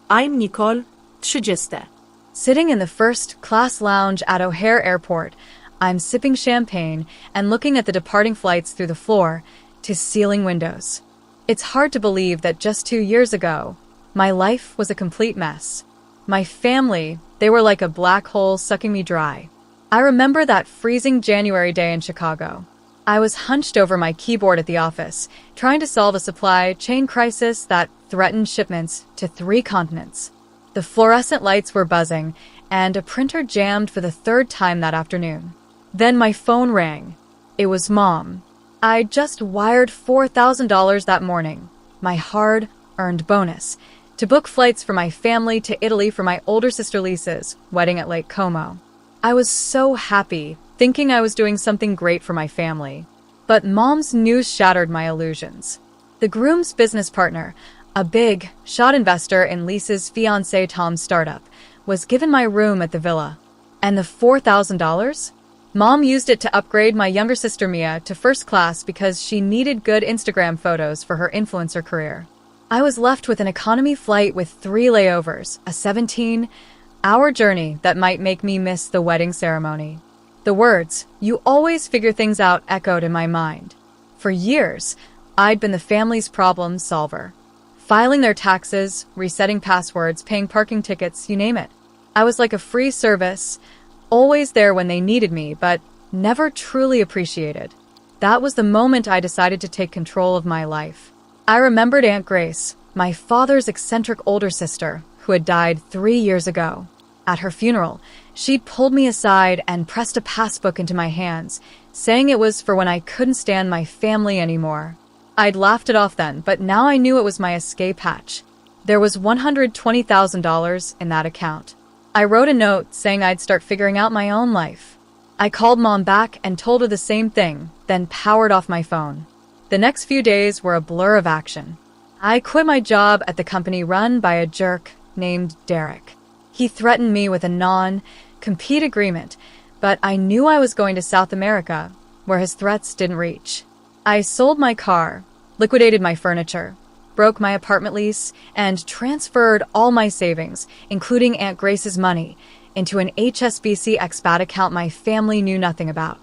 I'm Nicole, 30. Sitting in the first-class lounge at O'Hare Airport, I'm sipping champagne and looking at the departing flights through the floor-to-ceiling windows. It's hard to believe that just 2 years ago, my life was a complete mess. My family, they were like a black hole sucking me dry. I remember that freezing January day in Chicago. I was hunched over my keyboard at the office, trying to solve a supply chain crisis that threatened shipments to 3 continents. The fluorescent lights were buzzing, and a printer jammed for the 3rd time that afternoon. Then my phone rang. It was Mom. I'd just wired $4,000 that morning, my hard-earned bonus, to book flights for my family to Italy for my older sister Lisa's wedding at Lake Como. I was so happy, thinking I was doing something great for my family. But Mom's news shattered my illusions. The groom's business partner, a big shot investor in Lisa's fiancé Tom's startup, was given my room at the villa. And the $4,000? Mom used it to upgrade my younger sister Mia to first class because she needed good Instagram photos for her influencer career. I was left with an economy flight with 3 layovers, a 17-hour journey that might make me miss the wedding ceremony. The words, "You always figure things out," echoed in my mind. For years, I'd been the family's problem solver. Filing their taxes, resetting passwords, paying parking tickets, you name it. I was like a free service, always there when they needed me, but never truly appreciated. That was the moment I decided to take control of my life. I remembered Aunt Grace, my father's eccentric older sister, who had died 3 years ago. At her funeral, she'd pulled me aside and pressed a passbook into my hands, saying it was for when I couldn't stand my family anymore. I'd laughed it off then, but now I knew it was my escape hatch. There was $120,000 in that account. I wrote a note saying I'd start figuring out my own life. I called Mom back and told her the same thing, then powered off my phone. The next few days were a blur of action. I quit my job at the company run by a jerk named Derek. He threatened me with a non-compete agreement, but I knew I was going to South America, where his threats didn't reach. I sold my car, liquidated my furniture, broke my apartment lease, and transferred all my savings, including Aunt Grace's money, into an HSBC expat account my family knew nothing about.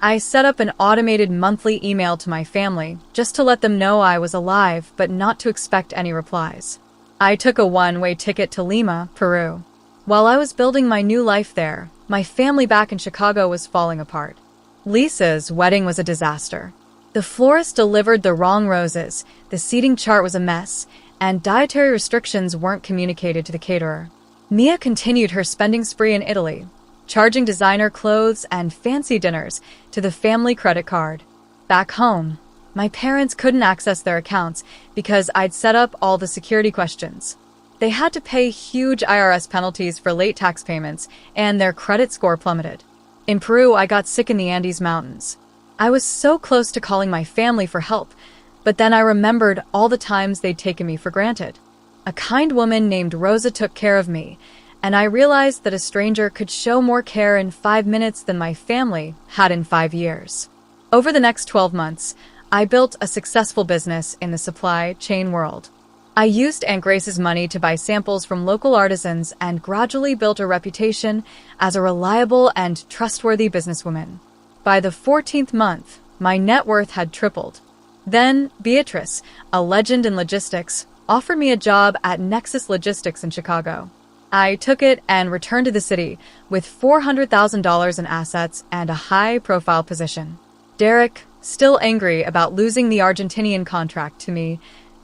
I set up an automated monthly email to my family, just to let them know I was alive, but not to expect any replies. I took a one-way ticket to Lima, Peru. While I was building my new life there, my family back in Chicago was falling apart. Lisa's wedding was a disaster. The florist delivered the wrong roses, the seating chart was a mess, and dietary restrictions weren't communicated to the caterer. Mia continued her spending spree in Italy, charging designer clothes and fancy dinners to the family credit card. Back home, my parents couldn't access their accounts because I'd set up all the security questions. They had to pay huge IRS penalties for late tax payments, and their credit score plummeted. In Peru, I got sick in the Andes Mountains. I was so close to calling my family for help, but then I remembered all the times they'd taken me for granted. A kind woman named Rosa took care of me, and I realized that a stranger could show more care in 5 minutes than my family had in 5 years. Over the next 12 months, I built a successful business in the supply chain world. I used Aunt Grace's money to buy samples from local artisans and gradually built a reputation as a reliable and trustworthy businesswoman. By the 14th month, my net worth had tripled. Then, Beatrice, a legend in logistics, offered me a job at Nexus Logistics in Chicago. I took it and returned to the city with $400,000 in assets and a high-profile position. Derek, still angry about losing the Argentinian contract to me,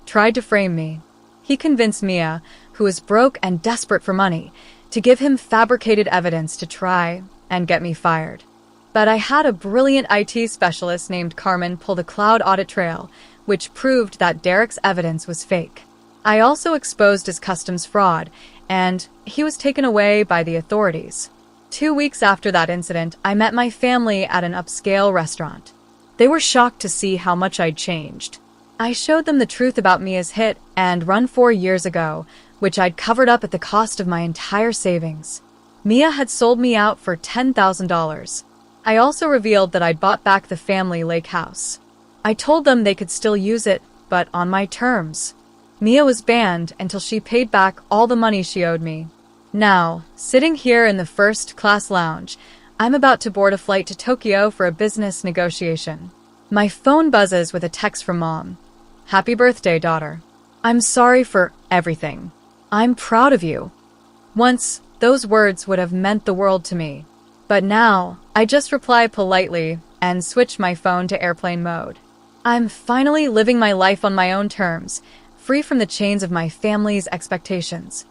tried to frame me. He convinced Mia, who was broke and desperate for money, to give him fabricated evidence to try and get me fired. But I had a brilliant IT specialist named Carmen pull the cloud audit trail, which proved that Derek's evidence was fake. I also exposed his customs fraud, and he was taken away by the authorities. 2 weeks after that incident, I met my family at an upscale restaurant. They were shocked to see how much I'd changed. I showed them the truth about Mia's hit and run 4 years ago, which I'd covered up at the cost of my entire savings. Mia had sold me out for $10,000. I also revealed that I'd bought back the family lake house. I told them they could still use it, but on my terms. Mia was banned until she paid back all the money she owed me. Now, sitting here in the first-class lounge, I'm about to board a flight to Tokyo for a business negotiation. My phone buzzes with a text from Mom. Happy birthday, daughter. I'm sorry for everything. I'm proud of you. Once, those words would have meant the world to me. But now, I just reply politely and switch my phone to airplane mode. I'm finally living my life on my own terms, free from the chains of my family's expectations.